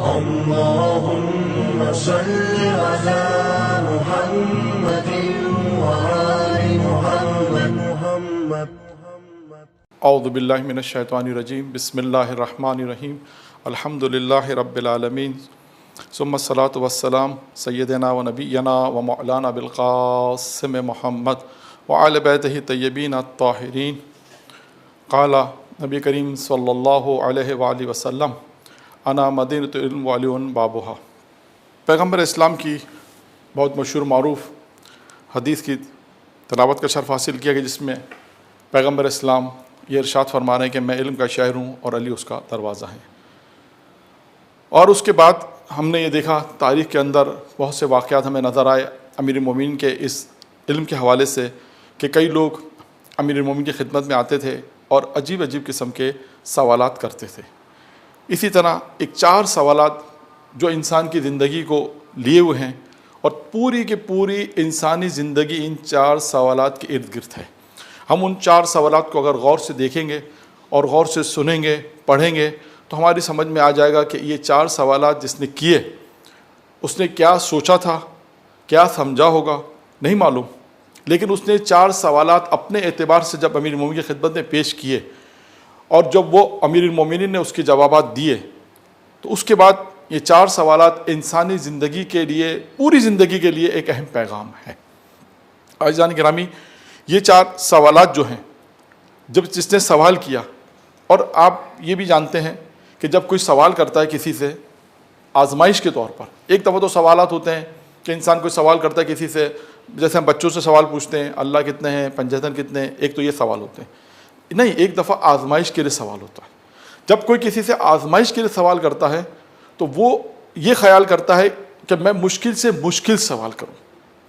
اللهم صل على محمد وآل محمد. اعوذ باللہ من الشیطان الرجیم. بسم اللہ الرحمن الرحیم. الحمد للہ رب العالمین، ثم الصلاۃ والسلام سیدنا و نبینا و مولانا بالقاسم محمد وآل بیتہ طیبین الطاہرین. قال نبی کریم صلی اللہ علیہ وآلہ وسلم انا مدینۃ العلم وعلی بابھا. پیغمبر اسلام کی بہت مشہور معروف حدیث کی تلاوت کا شرف حاصل کیا گیا، جس میں پیغمبر اسلام یہ ارشاد فرما رہے ہیں کہ میں علم کا شہر ہوں اور علی اس کا دروازہ ہے. اور اس کے بعد ہم نے یہ دیکھا تاریخ کے اندر بہت سے واقعات ہمیں نظر آئے امیر المومنین کے اس علم کے حوالے سے کہ کئی لوگ امیر المومنین کی خدمت میں آتے تھے اور عجیب عجیب قسم کے سوالات کرتے تھے. اسی طرح ایک 4 سوالات جو انسان کی زندگی کو لیے ہوئے ہیں اور پوری کی پوری انسانی زندگی ان 4 سوالات کے ارد گرد ہے. ہم ان 4 سوالات کو اگر غور سے دیکھیں گے اور غور سے سنیں گے، پڑھیں گے، تو ہماری سمجھ میں آ جائے گا کہ یہ 4 سوالات جس نے کیے اس نے کیا سوچا تھا، کیا سمجھا ہوگا، نہیں معلوم. لیکن اس نے 4 سوالات اپنے اعتبار سے جب امیر المومنین کی خدمت میں پیش کیے اور جب وہ امیر المومنین نے اس کے جوابات دیے، تو اس کے بعد یہ 4 سوالات انسانی زندگی کے لیے، پوری زندگی کے لیے ایک اہم پیغام ہے. عزیزان گرامی، یہ 4 سوالات جو ہیں، جب جس نے سوال کیا، اور آپ یہ بھی جانتے ہیں کہ جب کوئی سوال کرتا ہے کسی سے آزمائش کے طور پر، ایک دفعہ تو سوالات ہوتے ہیں کہ انسان کوئی سوال کرتا ہے کسی سے، جیسے ہم بچوں سے سوال پوچھتے ہیں اللہ کتنے ہیں، پنجتن کتنے ہیں، ایک تو یہ سوال ہوتے ہیں. نہیں، ایک دفعہ آزمائش کے لیے سوال ہوتا ہے. جب کوئی کسی سے آزمائش کے لیے سوال کرتا ہے تو وہ یہ خیال کرتا ہے کہ میں مشکل سے مشکل سوال کروں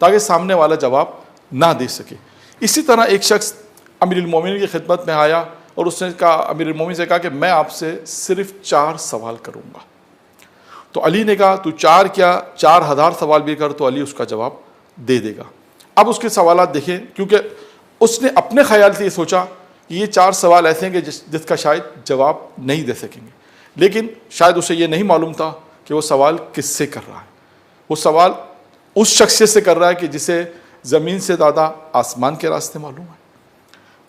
تاکہ سامنے والا جواب نہ دے سکے. اسی طرح ایک شخص امیر المومنین کی خدمت میں آیا اور اس نے کہا، امیر المومنین سے کہا کہ میں آپ سے صرف 4 سوال کروں گا. تو علی نے کہا تو 4 کیا 4000 سوال بھی کر، تو علی اس کا جواب دے دے گا. اب اس کے سوالات دیکھیں، کیونکہ اس نے اپنے خیال سے یہ سوچا کہ یہ 4 سوال ایسے ہیں کہ جس کا شاید جواب نہیں دے سکیں گے. لیکن شاید اسے یہ نہیں معلوم تھا کہ وہ سوال کس سے کر رہا ہے. وہ سوال اس شخصیت سے کر رہا ہے کہ جسے زمین سے زیادہ آسمان کے راستے معلوم ہے.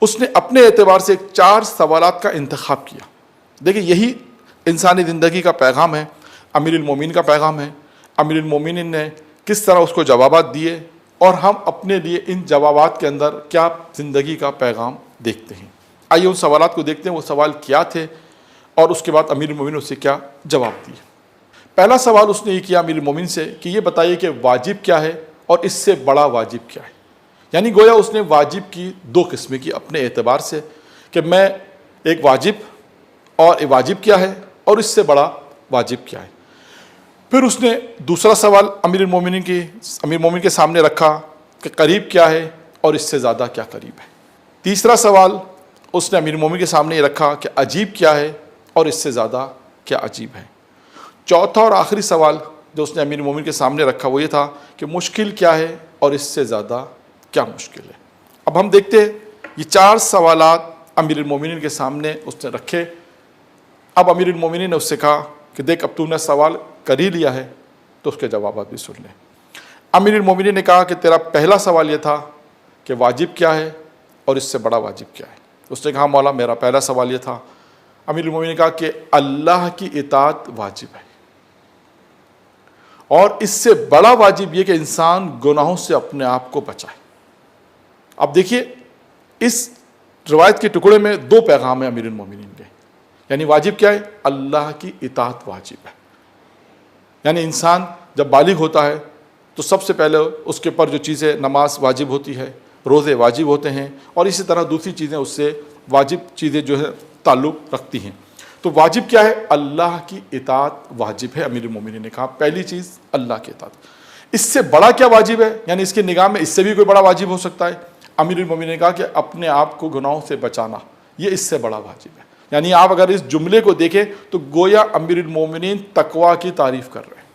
اس نے اپنے اعتبار سے 4 سوالات کا انتخاب کیا. دیکھیں، یہی انسانی زندگی کا پیغام ہے، امیر المومنین کا پیغام ہے. امیر المومنین نے کس طرح اس کو جوابات دیے اور ہم اپنے لیے ان جوابات کے اندر کیا زندگی کا پیغام دیکھتے ہیں. آئیے ان سوالات کو دیکھتے ہیں، وہ سوال کیا تھے اور اس کے بعد امیر المومنین اس سے کیا جواب دیے. پہلا سوال اس نے یہ کیا امیر المومنین سے کہ یہ بتائیے کہ واجب کیا ہے اور اس سے بڑا واجب کیا ہے. یعنی گویا اس نے واجب کی 2 قسمیں کی اپنے اعتبار سے کہ میں ایک واجب، اور واجب کیا ہے اور اس سے بڑا واجب کیا ہے. پھر اس نے دوسرا سوال امیر المومنین کے سامنے رکھا کہ قریب کیا ہے اور اس سے زیادہ کیا قریب ہے. تیسرا سوال اس نے امیر المومنین کے سامنے یہ رکھا کہ عجیب کیا ہے اور اس سے زیادہ کیا عجیب ہے. چوتھا اور آخری سوال جو اس نے امیر المومنین کے سامنے رکھا وہ یہ تھا کہ مشکل کیا ہے اور اس سے زیادہ کیا مشکل ہے. اب ہم دیکھتے ہیں یہ 4 سوالات امیر المومنین کے سامنے اس نے رکھے. اب امیر المومنین نے اس سے کہا کہ دیکھ، اب تو نے سوال کر ہی لیا ہے تو اس کے جوابات بھی سن لیں. امیر المومنین نے کہا کہ تیرا پہلا سوال یہ تھا کہ واجب کیا ہے اور اس سے بڑا واجب کیا ہے. اس نے کہا مولا میرا پہلا سوال یہ تھا. امیر المومنین نے کہا کہ اللہ کی اطاعت واجب ہے اور اس سے بڑا واجب یہ کہ انسان گناہوں سے اپنے آپ کو بچائے. اب دیکھیے، اس روایت کے ٹکڑے میں 2 پیغام ہیں امیر المومنین کے. یعنی واجب کیا ہے؟ اللہ کی اطاعت واجب ہے. یعنی انسان جب بالغ ہوتا ہے تو سب سے پہلے اس کے پر جو چیزیں، نماز واجب ہوتی ہے، روزے واجب ہوتے ہیں، اور اسی طرح دوسری چیزیں اس سے واجب چیزیں جو ہے تعلق رکھتی ہیں. تو واجب کیا ہے؟ اللہ کی اطاعت واجب ہے. امیر المومنین نے کہا پہلی چیز اللہ کی اطاعت. اس سے بڑا کیا واجب ہے؟ یعنی اس کے نگاہ میں اس سے بھی کوئی بڑا واجب ہو سکتا ہے. امیر المومنین نے کہا کہ اپنے آپ کو گناہوں سے بچانا، یہ اس سے بڑا واجب ہے. یعنی آپ اگر اس جملے کو دیکھیں تو گویا امیر المومنین تقویٰ کی تعریف کر رہے ہیں.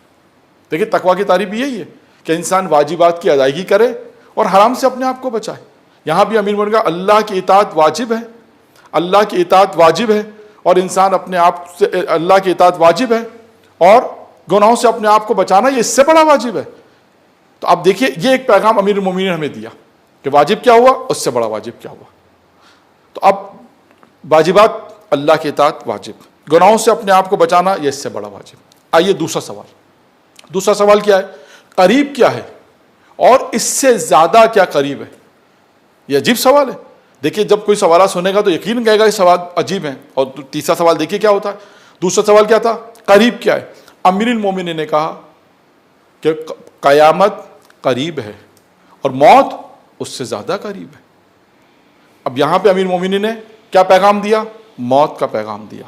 دیکھیں، تقویٰ کی تعریف یہی ہے کہ انسان واجبات کی ادائیگی کرے اور حرام سے اپنے آپ کو بچائے. یہاں بھی امیر المومنین کا اللہ کی اطاعت واجب ہے، اللہ کی اطاعت واجب ہے، اور انسان اپنے آپ سے، اللہ کی اطاعت واجب ہے اور گناہوں سے اپنے آپ کو بچانا یہ اس سے بڑا واجب ہے. تو اب دیکھیے یہ ایک پیغام امیر المومنین نے ہمیں دیا کہ واجب کیا ہوا، اس سے بڑا واجب کیا ہوا. تو اب واجبات اللہ کی اطاعت واجب، گناہوں سے اپنے آپ کو بچانا یہ اس سے بڑا واجب. آئیے دوسرا سوال کیا ہے؟ قریب کیا ہے اور اس سے زیادہ کیا قریب ہے؟ یہ عجیب سوال ہے. دیکھیے جب کوئی سوالات سنے گا تو یقین کہے گا یہ سوال عجیب ہیں. اور تیسرا سوال دیکھیے کیا ہوتا ہے. دوسرا سوال کیا تھا؟ قریب کیا ہے. امیر المومنین نے کہا کہ قیامت قریب ہے اور موت اس سے زیادہ قریب ہے. اب یہاں پہ امیر المومنین نے کیا پیغام دیا؟ موت کا پیغام دیا،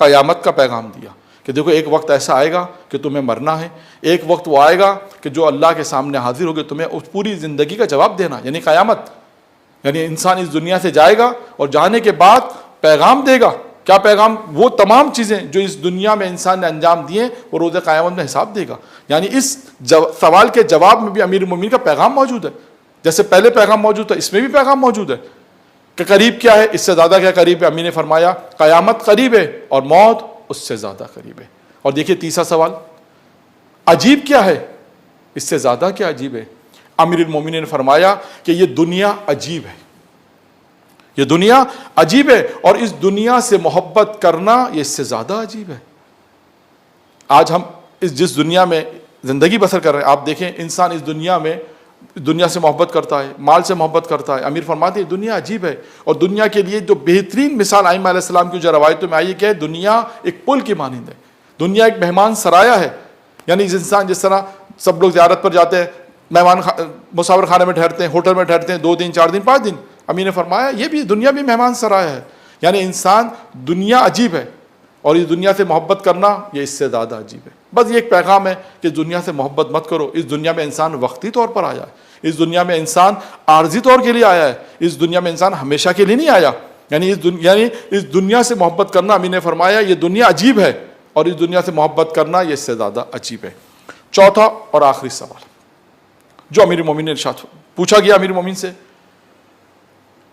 قیامت کا پیغام دیا کہ دیکھو ایک وقت ایسا آئے گا کہ تمہیں مرنا ہے، ایک وقت وہ آئے گا کہ جو اللہ کے سامنے حاضر ہوگے تمہیں اس پوری زندگی کا جواب دینا، یعنی قیامت. یعنی انسان اس دنیا سے جائے گا اور جانے کے بعد پیغام دے گا. کیا پیغام؟ وہ تمام چیزیں جو اس دنیا میں انسان نے انجام دیے وہ روز قیامت میں حساب دے گا. یعنی اس سوال کے جواب میں بھی امیر المومنین کا پیغام موجود ہے. جیسے پہلے پیغام موجود تھا اس میں بھی پیغام موجود ہے کہ قریب کیا ہے، اس سے زیادہ کیا قریب ہے. امیر نے فرمایا قیامت قریب ہے اور موت اس سے زیادہ قریب ہے. اور دیکھیے تیسرا سوال، عجیب کیا ہے، اس سے زیادہ کیا عجیب ہے. امیر المومنین نے فرمایا کہ یہ دنیا عجیب ہے، یہ دنیا عجیب ہے اور اس دنیا سے محبت کرنا یہ اس سے زیادہ عجیب ہے. آج ہم جس دنیا میں زندگی بسر کر رہے ہیں، آپ دیکھیں انسان اس دنیا سے محبت کرتا ہے، مال سے محبت کرتا ہے. امیر فرماتے ہیں دنیا عجیب ہے اور دنیا کے لیے جو بہترین مثال ائمہ علیہ السلام کی جو روایتوں میں آئی کہ دنیا ایک پل کی مانند ہے، دنیا ایک مہمان سرایا ہے. یعنی انسان جس طرح سب لوگ زیارت پر جاتے ہیں، مسافر خانے میں ٹھہرتے ہیں، ہوٹل میں ٹھہرتے ہیں 2 دن 4 دن 5 دن، امیر نے فرمایا یہ بھی دنیا بھی مہمان سرایا ہے. یعنی انسان دنیا عجیب ہے اور اس دنیا سے محبت کرنا یہ اس سے زیادہ عجیب ہے. بس یہ ایک پیغام ہے کہ دنیا سے محبت مت کرو. اس دنیا میں انسان وقتی طور پر آیا ہے، اس دنیا میں انسان عارضی طور کے لیے آیا ہے، اس دنیا میں انسان ہمیشہ کے لیے نہیں آیا. یعنی اس دنیا سے محبت کرنا، امیر نے فرمایا یہ دنیا عجیب ہے اور اس دنیا سے محبت کرنا یہ اس سے زیادہ عجیب ہے. چوتھا اور آخری سوال جو امیر المومنین نے ارشاد پوچھا گیا امیر المومنین سے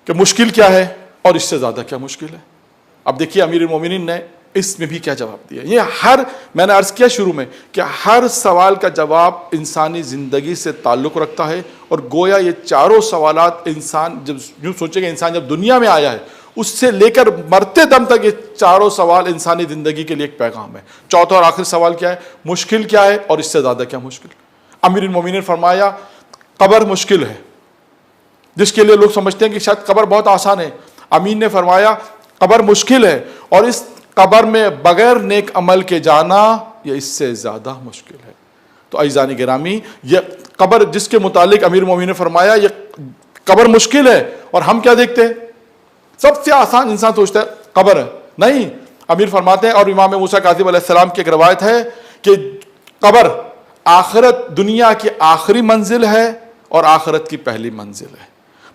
کہ مشکل کیا ہے اور اس سے زیادہ کیا مشکل ہے. اب دیکھیے امیر المومنین نے اس میں بھی کیا جواب دیا. یہ میں نے عرض کیا شروع میں کہ ہر سوال کا جواب انسانی زندگی سے تعلق رکھتا ہے اور گویا یہ چاروں سوالات انسان جب یوں سوچے کہ انسان جب دنیا میں آیا ہے اس سے لے کر مرتے دم تک یہ چاروں سوال انسانی زندگی کے لیے ایک پیغام ہے. چوتھا اور آخری سوال کیا ہے؟ مشکل کیا ہے اور اس سے زیادہ کیا مشکل. امیر المومنین نے فرمایا قبر مشکل ہے، جس کے لیے لوگ سمجھتے ہیں کہ شاید قبر بہت آسان ہے. امیر نے فرمایا قبر مشکل ہے اور اس قبر میں بغیر نیک عمل کے جانا یہ اس سے زیادہ مشکل ہے. تو عزیزان گرامی، یہ قبر جس کے متعلق امیر المومنین نے فرمایا یہ قبر مشکل ہے، اور ہم کیا دیکھتے ہیں؟ سب سے آسان انسان سوچتا ہے قبر ہے. نہیں، امیر فرماتے ہیں اور امام موسیٰ کاظم علیہ السلام کی ایک روایت ہے کہ قبر آخرت دنیا کی آخری منزل ہے اور آخرت کی پہلی منزل ہے.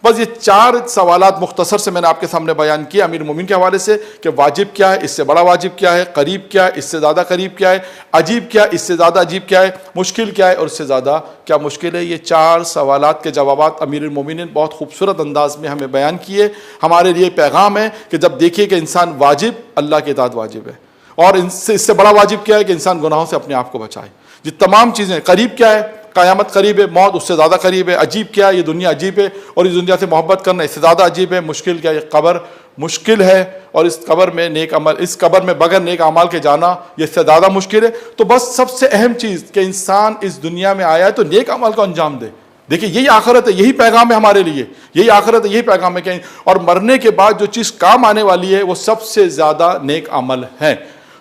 بس یہ 4 سوالات مختصر سے میں نے آپ کے سامنے بیان کیا امیر المومنین کے حوالے سے کہ واجب کیا ہے، اس سے بڑا واجب کیا ہے، قریب کیا ہے، اس سے زیادہ قریب کیا ہے، عجیب کیا ہے، اس سے زیادہ عجیب کیا ہے، مشکل کیا ہے اور اس سے زیادہ کیا مشکل ہے. یہ 4 سوالات کے جوابات امیر المومنین بہت خوبصورت انداز میں ہمیں بیان کیے. ہمارے لیے پیغام ہے کہ جب دیکھیے کہ انسان واجب، اللہ کی اطاعت واجب ہے، اور اس سے بڑا واجب کیا ہے کہ انسان گناہوں سے اپنے آپ کو بچائے. یہ تمام چیزیں، قریب کیا ہے؟ قیامت قریب ہے، موت اس سے زیادہ قریب ہے. عجیب کیا ہے؟ یہ دنیا عجیب ہے اور اس دنیا سے محبت کرنا اس سے زیادہ عجیب ہے. مشکل کیا ہے؟ یہ قبر مشکل ہے اور اس قبر میں بغیر نیک اعمال کے جانا یہ اس سے زیادہ مشکل ہے. تو بس سب سے اہم چیز کہ انسان اس دنیا میں آیا ہے تو نیک عمل کو انجام دے. دیکھیے یہی آخرت ہے، یہی پیغام ہے ہمارے لیے، یہی آخرت ہے، یہی پیغام ہے کہ اور مرنے کے بعد جو چیز کام آنے والی ہے وہ سب سے زیادہ نیک عمل ہے.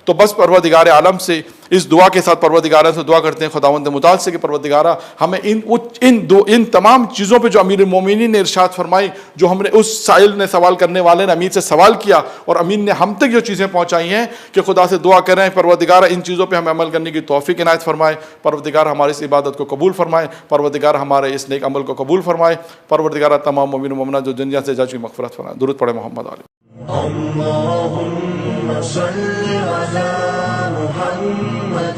تو بس پروردگار عالم سے اس دعا کے ساتھ پروردگارہ سے دعا کرتے ہیں خداوند متعال سے کہ پروردگارہ ہمیں ان تمام چیزوں پہ جو امیر المومنین نے ارشاد فرمائی، جو ہم نے اس سائل نے سوال کرنے والے نے امیر سے سوال کیا اور امیر نے ہم تک جو چیزیں پہنچائی ہیں، کہ خدا سے دعا کریں پروردگارہ ان چیزوں پہ ہمیں عمل کرنے کی توفیق عنایت فرمائے. پروردگار ہماری اس عبادت کو قبول فرمائے. پروردگار ہمارے اس نیک عمل کو قبول فرمائے. پروردگارہ تمام مومن و مومنات جو دنیا سے جا چکی مغفرت فرمائے. درود پڑھے محمد علیہ. اللهم صل على محمد